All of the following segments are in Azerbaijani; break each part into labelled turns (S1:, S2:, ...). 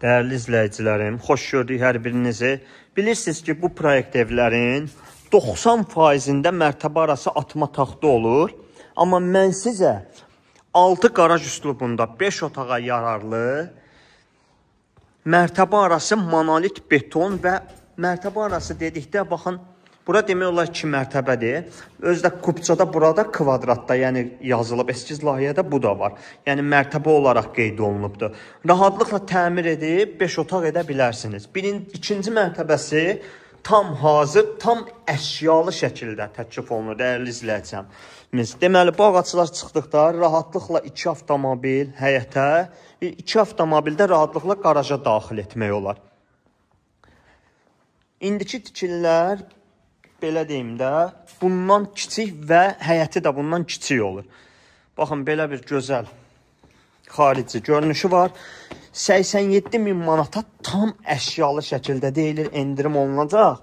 S1: Dəyərli izləyicilərim, xoş gördük hər birinizi. Bilirsiniz ki, bu proyekt evlərin 90%-də mərtəbə arası atma taxtı olur. Amma mən sizə 6 qaraj üslubunda 5 otağa yararlı mərtəbə arası monolit beton və mərtəbə arası dedikdə, baxın, bura demək olar 2 mərtəbədir. Özdə kubçada, burada kvadratda, yəni yazılıb, eskiz layihədə bu da var. Yəni mərtəbə olaraq qeyd olunubdur. Rahatlıqla təmir edib 5 otaq edə bilərsiniz. İkinci mərtəbəsi tam hazır, tam əşyalı şəkildə təklif olunur, dəyərli izləyicimiz. Deməli, bu ağaclar çıxdıqda rahatlıqla 2 avtomobil həyətə, 2 avtomobildə rahatlıqla qaraja daxil etmək olar. İndiki tikililər, belə deyim də, bundan kiçik və həyəti də bundan kiçik olur. Baxın, belə bir gözəl xarici görünüşü var. 87.000 manata tam əşyalı şəkildə deyilir, endirim olunacaq.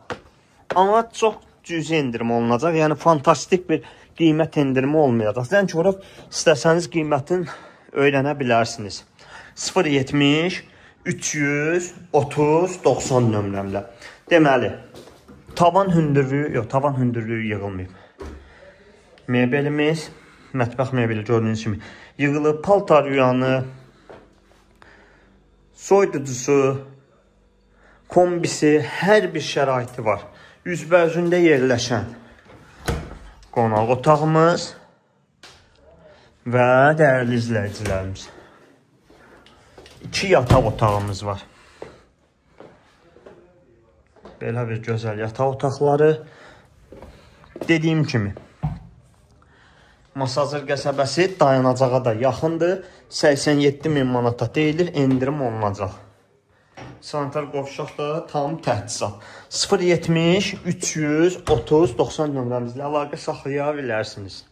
S1: Amma çox cüzi endirim olunacaq. Yəni, fantastik bir qiymət endirimi olmayacaq. Zəng vurub, istəsəniz qiymətin öyrənə bilərsiniz. 070 330 90 nömrəmlə. Deməli, tavan hündürlüyü yığılmayıb. Mebelimiz, mətbəx mebeli gördüyünüz kimi yığılıb, paltar yuyanı, soyuducusu, kombisi, hər bir şəraiti var. Üzbəüzündə yerləşən qonaq otağımız və dəyərli izləyicilərimiz. 2 yataq otağımız var. Belə bir gözəl yataq otaqları. Dediyim kimi, Masazır qəsəbəsi dayanacağa da yaxındır. 87.000 manata deyilir, endirim olunacaq. Sanitar qovşaq da tam təchizat. 070 330 90 nömrəmizlə əlaqə saxlaya bilərsiniz.